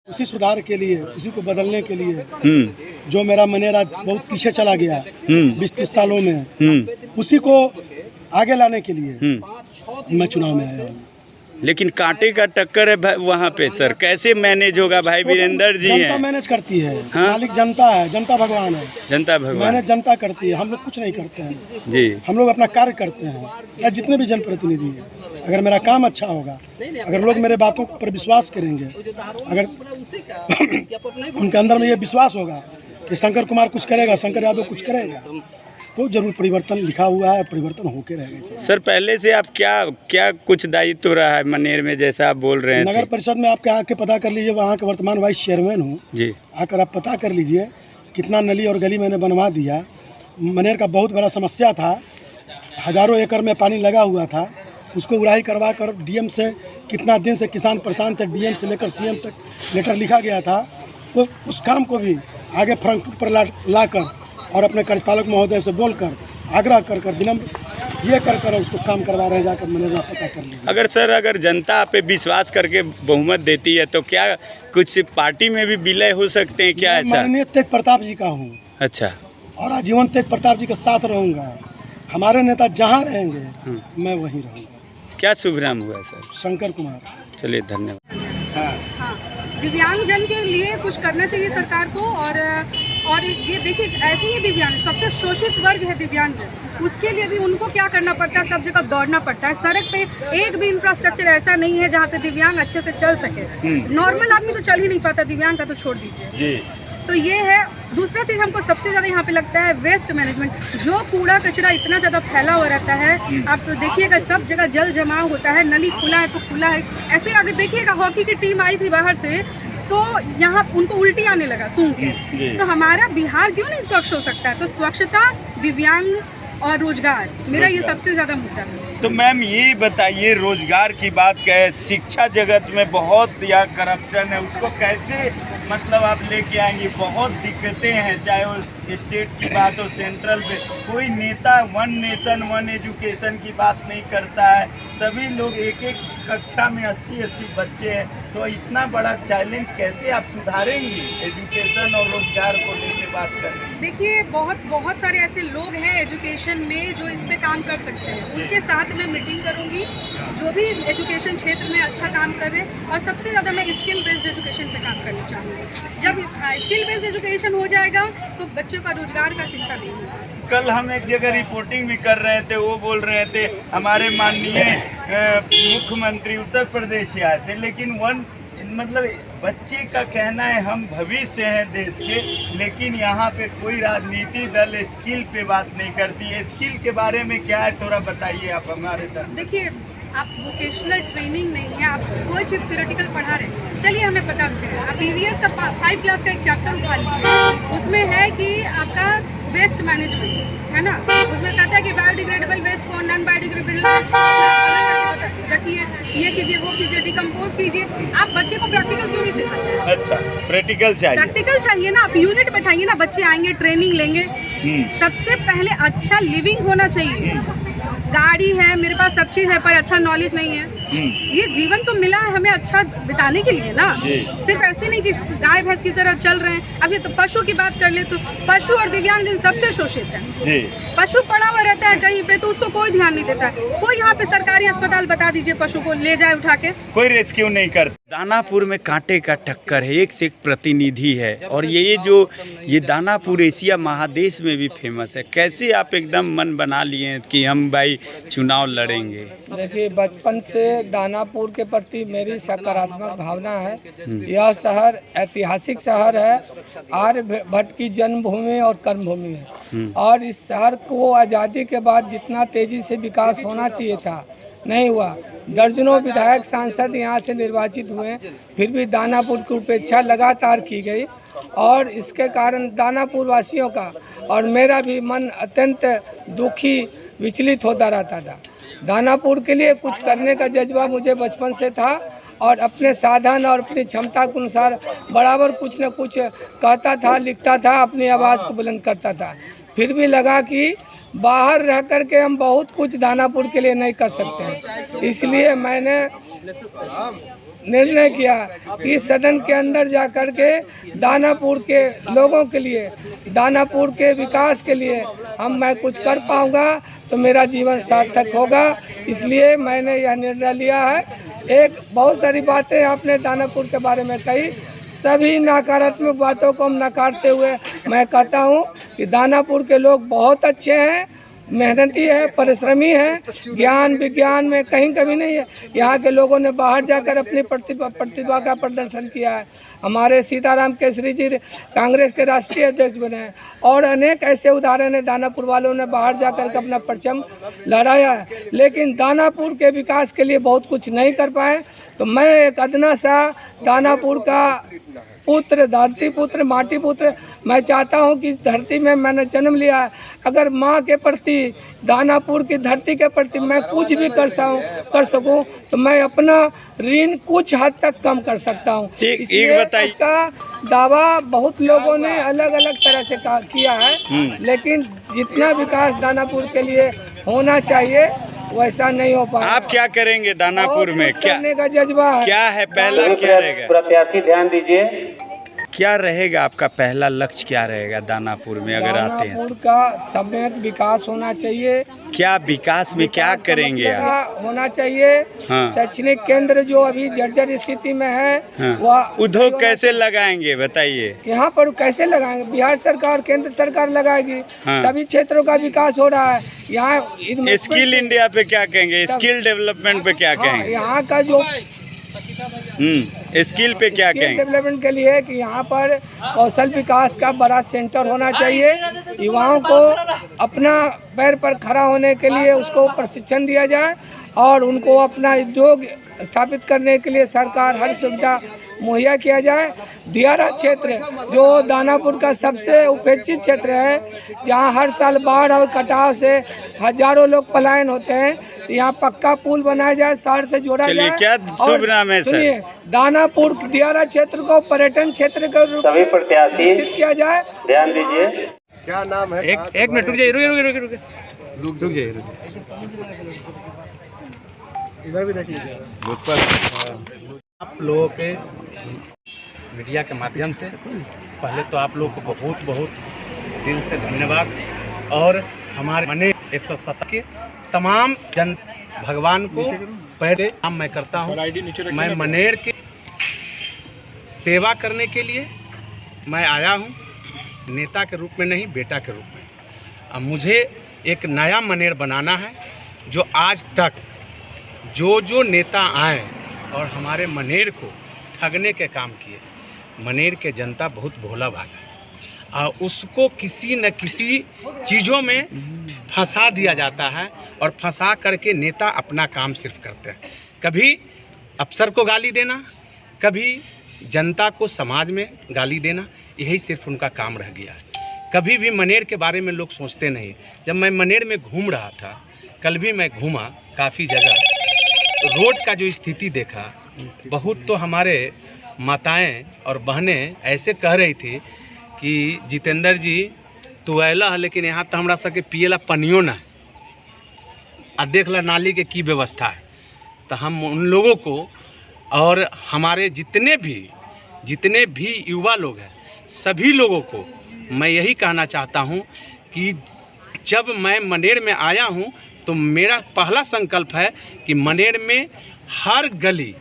उसी सुधार के लिए, उसी को बदलने के लिए जो मेरा मनेरा बहुत पीछे चला गया 20-30 सालों में, उसी को आगे लाने के लिए मैं चुनाव में आया हूँ। लेकिन कांटे का टक्कर है वहाँ पे सर, कैसे मैनेज होगा? भाई वीरेंद्र जी जनता हैं, मैनेज करती है। हाँ? मालिक जनता है, जनता भगवान है। जनता भगवान मैनेज जनता करती है, हम लोग कुछ नहीं करते हैं जी। हम लोग अपना कार्य करते हैं। या जितने भी जनप्रतिनिधि हैं, अगर मेरा काम अच्छा होगा, अगर लोग मेरे बातों पर विश्वास करेंगे, अगर उनके अंदर में ये विश्वास होगा कि शंकर कुमार कुछ करेगा, शंकर यादव कुछ करेगा, तो जरूर परिवर्तन लिखा हुआ है, परिवर्तन होके रहेगा। सर पहले से आप क्या कुछ दायित्व रहा है मनेर में, जैसा आप बोल रहे हैं? नगर परिषद में आपके आके पता कर लीजिए, वहाँ के वर्तमान वाइस चेयरमैन हूँ जी। आकर आप पता कर लीजिए कितना नली और गली मैंने बनवा दिया। मनेर का बहुत बड़ा समस्या था, हज़ारों एकड़ में पानी लगा हुआ था, उसको उड़ाई करवा कर डीएम से कितना दिन से किसान परेशान थे, डीएम से लेकर सीएम तक लेटर लिखा गया था। तो उस काम को भी आगे फ्रंट पर लाकर और अपने कार्यपालक महोदय से बोलकर आग्रह कर विनम्र ये कर उसको काम करवा रहे हैं। जाकर मैंने पता कर लिया। अगर जनता आप पे विश्वास करके बहुमत देती है तो क्या कुछ पार्टी में भी विलय हो सकते हैं क्या? ऐसा माननीय तेज प्रताप जी का हूँ। अच्छा। और आजीवन तेज प्रताप जी के साथ रहूँगा। हमारे नेता जहाँ रहेंगे मैं वहीं रहूँगा। क्या शुभ नाम हुआ सर? शंकर कुमार। चलिए धन्यवाद। हाँ, दिव्यांग जन के लिए कुछ करना चाहिए सरकार को। और ये देखिए, ऐसे ही दिव्यांग सबसे शोषित वर्ग है दिव्यांग जन, उसके लिए भी उनको क्या करना पड़ता है, सब जगह दौड़ना पड़ता है। सड़क पे एक भी इंफ्रास्ट्रक्चर ऐसा नहीं है जहाँ पे दिव्यांग अच्छे से चल सके। नॉर्मल आदमी तो चल ही नहीं पाता, दिव्यांग का तो छोड़ दीजिए। तो ये है। दूसरा चीज़ हमको सबसे ज़्यादा यहाँ पे लगता है वेस्ट मैनेजमेंट। जो कूड़ा कचरा इतना ज़्यादा फैला हुआ रहता है, आप तो देखिएगा सब जगह जल जमाव होता है, नली खुला है तो खुला है। ऐसे अगर देखिएगा, हॉकी की टीम आई थी बाहर से, तो यहाँ उनको उल्टी आने लगा सूंघ के। तो हमारा बिहार क्यों नहीं स्वच्छ हो सकता है? तो स्वच्छता, दिव्यांग और रोजगार, मेरा ये सबसे ज़्यादा मुद्दा है। तो मैम ये बताइए, रोजगार की बात कहे, शिक्षा जगत में बहुत या करप्शन है, उसको कैसे मतलब आप लेके आएंगे? बहुत दिक्कतें हैं, चाहे वो स्टेट की बात हो, सेंट्रल पे कोई नेता वन नेशन वन एजुकेशन की बात नहीं करता है। सभी लोग एक कक्षा में 80-80 बच्चे हैं, तो इतना बड़ा चैलेंज कैसे आप सुधारेंगे एजुकेशन और रोजगार को लेके बात करें? देखिए, बहुत सारे ऐसे लोग हैं एजुकेशन में जो इस पे काम कर सकते हैं। उनके साथ मैं मीटिंग करूंगी, जो भी एजुकेशन क्षेत्र में अच्छा काम कर रहे हैं। और सबसे ज़्यादा मैं स्किल बेस्ड एजुकेशन पे काम करना चाहूँगी। जब स्किल बेस्ड एजुकेशन हो जाएगा तो बच्चों का रोजगार का चिंता नहीं होगा। कल हम एक जगह रिपोर्टिंग भी कर रहे थे, वो बोल रहे थे हमारे माननीय मुख्यमंत्री उत्तर प्रदेश से आए थे, लेकिन मतलब बच्चे का कहना है हम भविष्य हैं देश के, लेकिन यहाँ पे कोई राजनीति दल स्किल पे बात नहीं करती है। स्किल के बारे में क्या है, थोड़ा बताइए आप हमारे तरफ। देखिए, आप वोकेशनल ट्रेनिंग नहीं है, आप कोई चीज़ थ्योरेटिकल पढ़ा रहे हैं। चलिए हमें बताते हैं, आप EVS का 5 क्लास का एक चैप्टर उठा लीजिए। उसमें है कि आपका वेस्ट मैनेजमेंट है ना, उसमें कहता है कि बायोडिग्रेडेबल वेस्ट को, नॉन बायोडिग्रेडेबल वेस्ट को रखिए, ये कीजिए, वो कीजिए, डिकम्पोज कीजिए। आप बच्चे को प्रैक्टिकल क्यों नहीं सिखाते? अच्छा, प्रैक्टिकल चाहिए ना, आप यूनिट बैठाइए ना, बच्चे आएंगे, ट्रेनिंग लेंगे। सबसे पहले अच्छा लिविंग होना चाहिए। गाड़ी है मेरे पास, सब चीज़ है, पर अच्छा नॉलेज नहीं है। ये जीवन तो मिला है हमें अच्छा बिताने के लिए ना, सिर्फ ऐसे नहीं कि गाय भैंस की तरह चल रहे हैं। अभी तो पशु की बात कर ले तो पशु और दिव्यांग जन सबसे शोषित है। पशु पड़ा हुआ रहता है कहीं पे तो उसको कोई ध्यान नहीं देता है। कोई यहाँ पे सरकारी अस्पताल बता दीजिए, पशु को ले जाए उठा के, कोई रेस्क्यू नहीं करता। दानापुर में कांटे का टक्कर है, एक से एक प्रतिनिधि है। और ये दानापुर एशिया महादेश में भी फेमस है। कैसे आप एकदम मन बना लिए कि हम भाई चुनाव लड़ेंगे? देखिए, बचपन से दानापुर के प्रति मेरी सकारात्मक भावना है। यह शहर ऐतिहासिक शहर है, आर्यभट्ट की जन्मभूमि और कर्मभूमि है। और इस शहर को आज़ादी के बाद जितना तेजी से विकास होना चाहिए था, नहीं हुआ। दर्जनों विधायक सांसद यहाँ से निर्वाचित हुए, फिर भी दानापुर की उपेक्षा लगातार की गई। और इसके कारण दानापुर वासियों का और मेरा भी मन अत्यंत दुखी, विचलित होता रहता था। दानापुर के लिए कुछ करने का जज्बा मुझे बचपन से था और अपने साधन और अपनी क्षमता के अनुसार बराबर कुछ न कुछ कहता था, लिखता था, अपनी आवाज़ को बुलंद करता था। फिर भी लगा कि बाहर रह कर के हम बहुत कुछ दानापुर के लिए नहीं कर सकते हैं, इसलिए मैंने निर्णय किया कि सदन के अंदर जाकर के दानापुर के लोगों के लिए, दानापुर के विकास के लिए मैं कुछ कर पाऊंगा तो मेरा जीवन सार्थक होगा। इसलिए मैंने यह निर्णय लिया है। एक बहुत सारी बातें आपने दानापुर के बारे में कही, सभी नकारात्मक बातों को हम नकारते हुए मैं कहता हूँ कि दानापुर के लोग बहुत अच्छे हैं, मेहनती है, परिश्रमी है, ज्ञान विज्ञान में कहीं कमी नहीं है। यहाँ के लोगों ने बाहर जाकर अपनी प्रतिभा का प्रदर्शन किया है। हमारे सीताराम केसरी जी कांग्रेस के राष्ट्रीय अध्यक्ष बने हैं और अनेक ऐसे उदाहरण हैं, दानापुर वालों ने बाहर जाकर के अपना परचम लहराया है, लेकिन दानापुर के विकास के लिए बहुत कुछ नहीं कर पाए। तो मैं एक अदना सा दानापुर का पुत्र, धरती पुत्र, माटी पुत्र, मैं चाहता हूं कि इस धरती में मैंने जन्म लिया है, अगर मां के प्रति, दानापुर की धरती के प्रति मैं कुछ भी कर सकूं तो मैं अपना ऋण कुछ हद तक कम कर सकता हूं। इसलिए इसका दावा बहुत लोगों ने अलग अलग तरह से किया है, लेकिन जितना विकास दानापुर के लिए होना चाहिए वैसा नहीं हो पाया। आप क्या करेंगे दानापुर में? क्या करने का जज्बा है? क्या है पहला, क्या रहेगा प्रत्याशी? ध्यान दीजिए, क्या रहेगा आपका पहला लक्ष्य? क्या रहेगा दानापुर में अगर आते हैं? दानापुर का सम्यक विकास होना चाहिए। क्या विकास में क्या करेंगे आप? होना चाहिए। हाँ। शैक्षणिक केंद्र जो अभी जर्जर स्थिति में है, हाँ। वह उद्योग कैसे लगाएंगे बताइए? यहाँ पर कैसे लगाएंगे? बिहार सरकार, केंद्र सरकार लगाएगी। हाँ। सभी क्षेत्रों का विकास हो रहा है। यहाँ स्किल इंडिया पे क्या कहेंगे? स्किल डेवलपमेंट पे क्या कहेंगे? यहाँ का जो स्किल पे क्या कहेंगे? डेवलपमेंट के लिए कि यहाँ पर कौशल विकास का बड़ा सेंटर होना चाहिए। युवाओं को अपना पैर पर खड़ा होने के लिए उसको प्रशिक्षण दिया जाए और उनको अपना उद्योग स्थापित करने के लिए सरकार हर सुविधा मुहैया किया जाए। दियारा क्षेत्र जो दानापुर का सबसे उपेक्षित क्षेत्र है, जहाँ हर साल बाढ़ और कटाव से हजारों लोग पलायन होते हैं, यहाँ पक्का पुल बनाया जाए, शहर से जोड़ा जाए। क्या शुभ नाम है सर? दानापुर दियारा क्षेत्र को पर्यटन क्षेत्र के रूप सभी प्रत्याशी विकसित किया जाए। ध्यान दीजिए। क्या नाम है? एक मिनट रुक जाइए, रुक जाइए। इधर भी देख लीजिए। आप लोगों के मीडिया के माध्यम से पहले तो आप लोगों को बहुत बहुत दिल से धन्यवाद। और हमारे मनेर 170 के तमाम जन भगवान को पहले काम मैं करता हूँ। मैं मनेर के सेवा करने के लिए मैं आया हूँ, नेता के रूप में नहीं, बेटा के रूप में। अब मुझे एक नया मनेर बनाना है। जो आज तक जो नेता आए और हमारे मनेर को ठगने के काम किए, मनेर के जनता बहुत भोला भाला और उसको किसी न किसी चीज़ों में फंसा दिया जाता है और फंसा करके नेता अपना काम सिर्फ करते हैं। कभी अफसर को गाली देना, कभी जनता को समाज में गाली देना, यही सिर्फ उनका काम रह गया है। कभी भी मनेर के बारे में लोग सोचते नहीं। जब मैं मनेर में घूम रहा था, कल भी मैं घूमा काफ़ी जगह, रोड का जो स्थिति देखा, बहुत तो हमारे माताएं और बहनें ऐसे कह रही थी कि जितेंद्र जी तू अला है, लेकिन यहाँ तो हमरा सबके पिएला पनियो ना है, आ देख ला नाली के की व्यवस्था है। तो हम उन लोगों को और हमारे जितने भी युवा लोग हैं, सभी लोगों को मैं यही कहना चाहता हूँ कि जब मैं मनेर में आया हूँ तो मेरा पहला संकल्प है कि मनेर में हर गली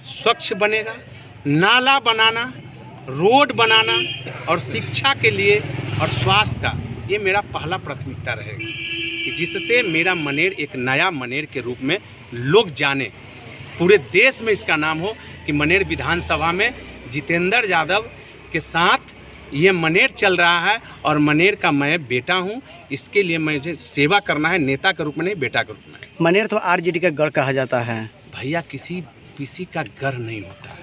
स्वच्छ बनेगा, नाला बनाना, रोड बनाना और शिक्षा के लिए और स्वास्थ्य का, ये मेरा पहला प्राथमिकता रहेगा कि जिससे मेरा मनेर एक नया मनेर के रूप में लोग जाने, पूरे देश में इसका नाम हो कि मनेर विधानसभा में जितेंद्र यादव के साथ ये मनेर चल रहा है और मनेर का मैं बेटा हूँ। इसके लिए मुझे सेवा करना है, नेता के रूप में नहीं, बेटा के रूप में। मनेर तो आरजेडी का गढ़ कहा जाता है। भैया किसी का घर नहीं होता है,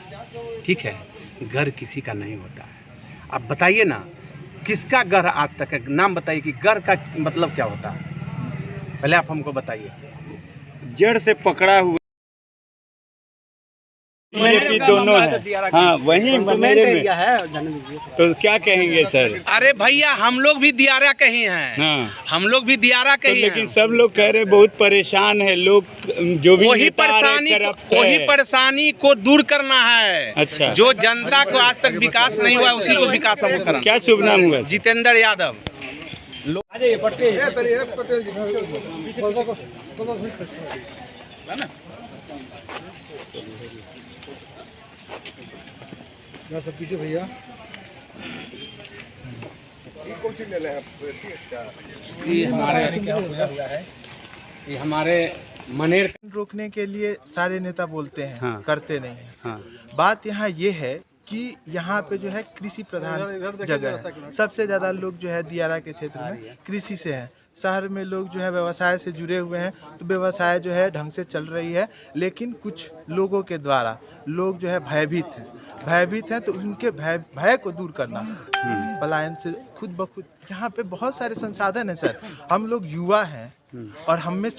ठीक है? घर किसी का नहीं होता है। आप बताइए ना, किसका घर आज तक है? नाम बताइए कि घर का मतलब क्या होता है, पहले आप हमको बताइए। जड़ से पकड़ा हुआ बीजेपी दोनों है। हाँ, वहीं मेरे में तो क्या कहेंगे सर? अरे भैया हम लोग भी दियारा कहीं हैं। हाँ, हम लोग भी दियारा तो कहीं लेकिन हैं। सब लोग कह रहे बहुत परेशान है लोग, जो भी वही नेता आ रहे परेशानी corrupt है। वही परेशानी को दूर करना है। अच्छा। जो जनता को आज तक विकास नहीं हुआ उसी को विकास हमको करना। क्या शुभ नाम हुआ? जितेंद्र यादव। ये हमारे मनेर रोकने के लिए सारे नेता बोलते हैं, हाँ। करते नहीं हैं। हाँ, बात यहाँ ये है कि यहाँ पे जो है कृषि प्रधान जगह है। सबसे ज़्यादा लोग जो है दियारा के क्षेत्र में कृषि से हैं। शहर में लोग जो है व्यवसाय से जुड़े हुए हैं, तो व्यवसाय जो है ढंग से चल रही है, लेकिन कुछ लोगों के द्वारा लोग जो है भयभीत हैं, तो उनके भय को दूर करना, पलायन से खुद ब खुद। यहाँ पे बहुत सारे संसाधन हैं सर, हम लोग युवा हैं और हम में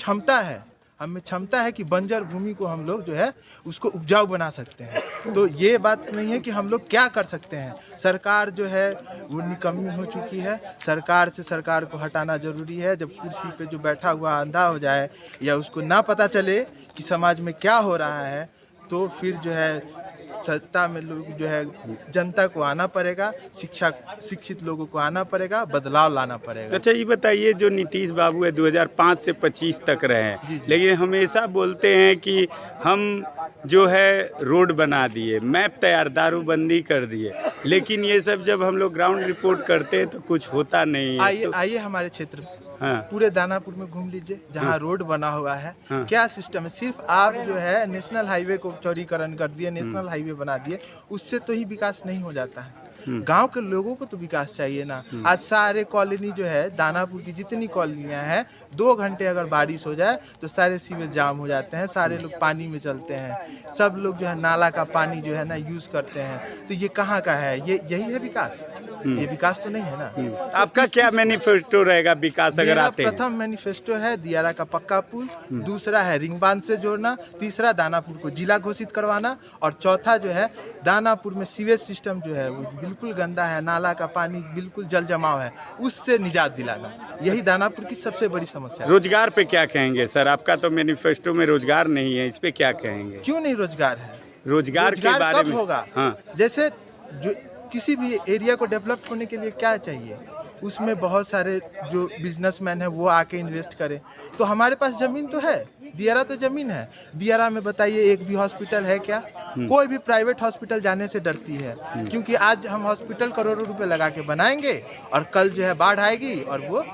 क्षमता है कि बंजर भूमि को हम लोग जो है उसको उपजाऊ बना सकते हैं। तो ये बात नहीं है कि हम लोग क्या कर सकते हैं। सरकार जो है वो निकम्मी हो चुकी है। सरकार को हटाना जरूरी है। जब कुर्सी पे जो बैठा हुआ अंधा हो जाए या उसको ना पता चले कि समाज में क्या हो रहा है, तो फिर जो है सत्ता में लोग जो है जनता को आना पड़ेगा, शिक्षित लोगों को आना पड़ेगा, बदलाव लाना पड़ेगा। अच्छा ये बताइए, जो नीतीश बाबू है 2005 से 25 तक रहे हैं, जी, जी। लेकिन हमेशा बोलते हैं कि हम जो है रोड बना दिए, मैप तैयार, दारूबंदी कर दिए, लेकिन ये सब जब हम लोग ग्राउंड रिपोर्ट करते हैं तो कुछ होता नहीं है। आइए हमारे क्षेत्र में, हाँ। पूरे दानापुर में घूम लीजिए, जहाँ रोड बना हुआ है। हाँ। क्या सिस्टम है? सिर्फ आप जो है नेशनल हाईवे को चौड़ीकरण कर दिए, नेशनल हाईवे बना दिए, उससे तो ही विकास नहीं हो जाता है। गांव के लोगों को तो विकास चाहिए ना। आज सारे कॉलोनी जो है दानापुर की जितनी कॉलोनियां हैं, 2 घंटे अगर बारिश हो जाए तो सारे सीवेज जाम हो जाते हैं, सारे लोग पानी में चलते हैं, सब लोग जो है नाला का पानी जो है ना यूज करते हैं। तो ये कहाँ का है? ये यही है विकास? ये विकास तो नहीं है ना। आपका क्या मैनिफेस्टो रहेगा विकास अगर मेरा आते हैं? प्रथम मैनिफेस्टो है दियारा का पक्का पुल, दूसरा है रिंग बांध से जोड़ना, तीसरा दानापुर को जिला घोषित करवाना, और चौथा जो है दानापुर में सीवेज सिस्टम जो है वो बिल्कुल गंदा है, नाला का पानी बिल्कुल जल जमाव है, उससे निजात दिलाना। यही दानापुर की सबसे बड़ी समस्या है। रोजगार पे क्या कहेंगे सर? आपका तो मैनिफेस्टो में रोजगार नहीं है, इस पे क्या कहेंगे? क्यों नहीं रोजगार है? रोजगार के बारे कब में होगा? हाँ, जैसे जो किसी भी एरिया को डेवलप होने के लिए क्या चाहिए, उसमें बहुत सारे जो बिजनेसमैन है वो आके इन्वेस्ट करें। तो हमारे पास जमीन तो है, दियारा तो जमीन है। दियारा में बताइए एक भी हॉस्पिटल है क्या? कोई भी प्राइवेट हॉस्पिटल जाने से डरती है, क्योंकि आज हम हॉस्पिटल करोड़ों रुपए लगा के बनाएंगे और कल जो है बाढ़ आएगी और वो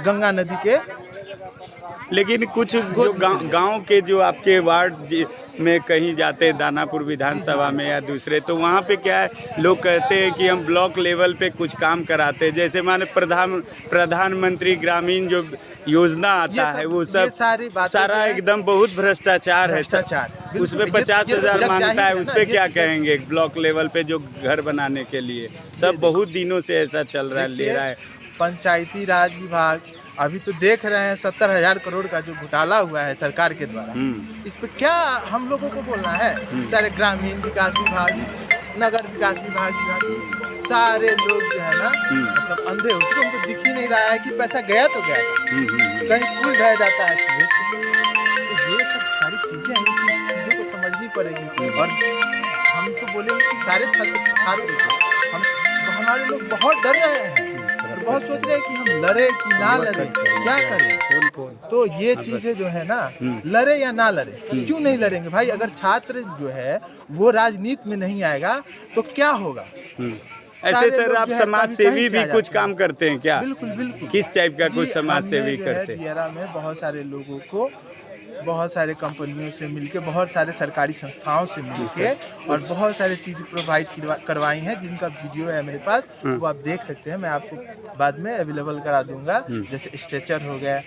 गंगा नदी के। लेकिन कुछ जो गांव के जो आपके वार्ड में कहीं जाते हैं, दानापुर विधानसभा में या दूसरे, तो वहाँ पे क्या है, लोग कहते हैं कि हम ब्लॉक लेवल पे कुछ काम कराते हैं, जैसे माने प्रधानमंत्री ग्रामीण जो योजना आता है वो सब सारा एकदम बहुत भ्रष्टाचार है। उसमें 50,000 मांगता है, उस पर क्या कहेंगे? ब्लॉक लेवल पे जो घर बनाने के लिए सब बहुत दिनों से ऐसा चल रहा है, ले रहा है। पंचायती राज विभाग अभी तो देख रहे हैं 70,000 करोड़ का जो घोटाला हुआ है सरकार के द्वारा, इस पे क्या हम लोगों को बोलना है? सारे ग्रामीण विकास विभाग, नगर विकास विभाग, सारे लोग जो है ना मतलब अंधे हो चुके, उनको दिख ही नहीं रहा है कि पैसा गया तो गया, कहीं पुल ढह जाता है। तो ये सब सारी चीजें हैं, चीजों को समझनी पड़ेगी। और हम तो बोलेंगे कि सारे छात्र हमारे लोग बहुत डर रहे हैं, बहुत सोच रहे हैं कि हम लड़े कि ना लड़े, क्या करें। तो ये चीजें जो है ना, लड़े या ना लड़े, क्यों नहीं लड़ेंगे भाई? अगर छात्र जो है वो राजनीति में नहीं आएगा तो क्या होगा? ऐसे सर आप समाज सेवी भी कुछ काम करते हैं क्या? बिल्कुल बिल्कुल। किस टाइप का कुछ समाज सेवी करते हैं? दियारा में बहुत सारे लोगों को, बहुत सारे कंपनियों से मिलके, बहुत सारे सरकारी संस्थाओं से मिलके और बहुत सारी चीज़ें प्रोवाइड करवाई हैं, जिनका वीडियो है मेरे पास, वो आप देख सकते हैं। मैं आपको बाद में अवेलेबल करा दूंगा। जैसे स्ट्रेचर हो गया,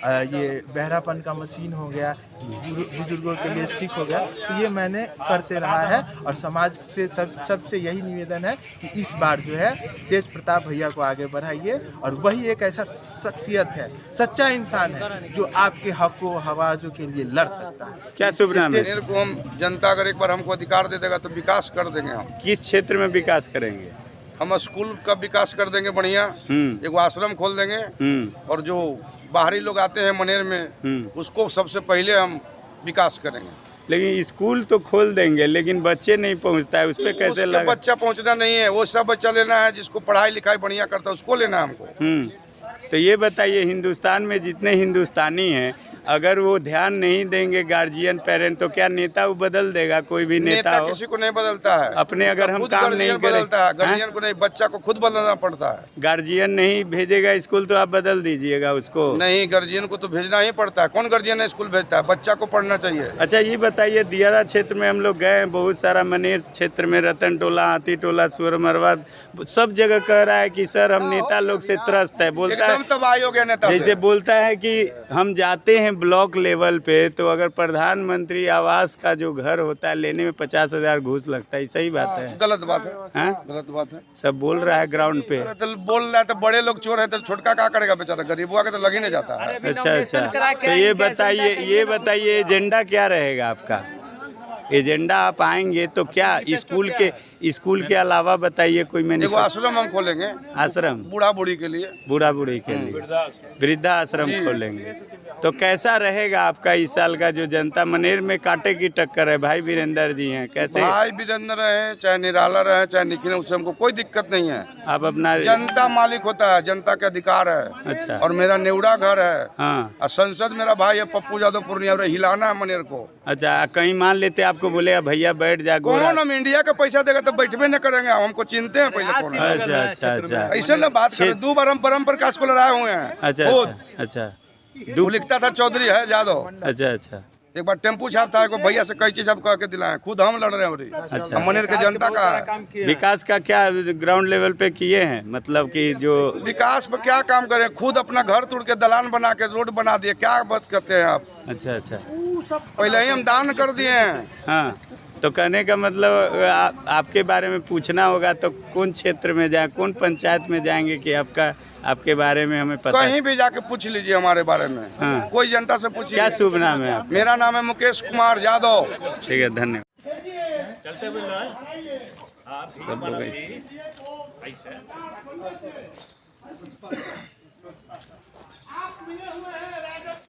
ये बहरापन का मशीन हो गया, बुजुर्गों के लिए स्टिक हो गया, तो ये मैंने करते रहा है। और समाज से सबसे यही निवेदन है कि इस बार जो है तेज प्रताप भैया को आगे बढ़ाइए। और वही एक ऐसा शख्सियत है, सच्चा इंसान है, जो आपके हक व हवा जो के लिए लड़ सकता है। क्या शुभ नाम है? मनेर को हम जनता अगर एक बार हमको अधिकार दे देगा तो विकास कर देंगे हम। किस क्षेत्र में विकास करेंगे? हम स्कूल का विकास कर देंगे बढ़िया, एक आश्रम खोल देंगे और जो बाहरी लोग आते हैं मनेर में उसको सबसे पहले हम विकास करेंगे। लेकिन स्कूल तो खोल देंगे लेकिन बच्चे नहीं पहुंचता है, उस पर कैसे लगा? बच्चा पहुंचना नहीं है, वो सब बच्चा लेना है जिसको पढ़ाई लिखाई बढ़िया करता है उसको लेना है हमको। तो ये बताइए, हिंदुस्तान में जितने हिंदुस्तानी हैं अगर वो ध्यान नहीं देंगे गार्जियन पेरेंट तो क्या नेता वो बदल देगा? कोई भी नेता हो, किसी को नहीं बदलता है। अपने अगर हम काम नहीं बदलता है गार्जियन को नहीं, बच्चा को खुद बदलना पड़ता है। गार्जियन नहीं भेजेगा स्कूल तो आप बदल दीजिएगा उसको? नहीं, गार्जियन को तो भेजना ही पड़ता है। कौन गार्जियन स्कूल भेजता है? बच्चा को पढ़ना चाहिए। अच्छा ये बताइए, दियारा क्षेत्र में हम लोग गए हैं, बहुत सारा मनेर क्षेत्र में रतन टोला, हाथी टोला, सुरमरवा सब जगह कह रहा है कि सर हम नेता लोग से त्रस्त है। बोलता है तबाही हो गया नेता, जैसे बोलता है कि हम जाते हैं ब्लॉक लेवल पे तो अगर प्रधानमंत्री आवास का जो घर होता है लेने में 50,000 घूस लगता है। सही बात है? गलत बात है। हाँ? गलत बात है। सब बोल रहा है ग्राउंड पे। तो बोल रहा है तो बड़े लोग चोर है तो छोटका क्या करेगा बेचारा? गरीबों का तो लग ही नहीं जाता है। अच्छा, तो ये बताइए एजेंडा क्या रहेगा आपका? एजेंडा आप आएंगे तो क्या स्कूल के अलावा बताइए कोई मैंने? देखो आश्रम हम खोलेंगे, आश्रम बूढ़ा बूढ़ी के लिए, वृद्धा आश्रम खोलेंगे। तो कैसा रहेगा आपका इस साल का जो जनता मनेर में कांटे की टक्कर है? भाई वीरेंद्र जी हैं, कैसे? भाई वीरेंद्र रहे चाहे निराला रहे चाहे निखिल, उससे हमको कोई दिक्कत नहीं है। आप अपना जनता मालिक होता है, जनता का अधिकार है। अच्छा। और मेरा नेवड़ा घर है। हाँ। और संसद मेरा भाई है पप्पू यादव पूर्णिया, हिलाना है मनेर को। अच्छा, कहीं मान लेते आपको बोलेगा भैया बैठ जा। कौन हम इंडिया का पैसा देगा तो बैठबे न करेंगे, हमको चिंते हैं पहले कौन है। अच्छा ऐसे न बात करें। 2 बार हम परम प्रकाश को लड़ाए हुए हैं। अच्छा वो लिखता था चौधरी है यादव। अच्छा एक बार टेम्पू छाप था, भैया से कई चीज सब कह के दिलाए, खुद हम लड़ रहे हैं। अच्छा, मनेर के जनता का है। विकास का क्या ग्राउंड लेवल पे किए हैं? मतलब कि जो विकास पे क्या काम करें? खुद अपना घर तोड़ के दलान बना के रोड बना दिए, क्या बात करते हैं आप? अच्छा पहले ही हम दान कर दिए हैं। हाँ, तो कहने का मतलब आपके बारे में पूछना होगा तो कौन क्षेत्र में जाए, कौन पंचायत में जाएंगे कि आपके बारे में हमें पता? कहीं भी जाके पूछ लीजिए हमारे बारे में। हाँ। कोई जनता से पूछिए। क्या शुभ नाम है आप? मेरा नाम है मुकेश कुमार यादव। ठीक है, धन्यवाद। सब लोग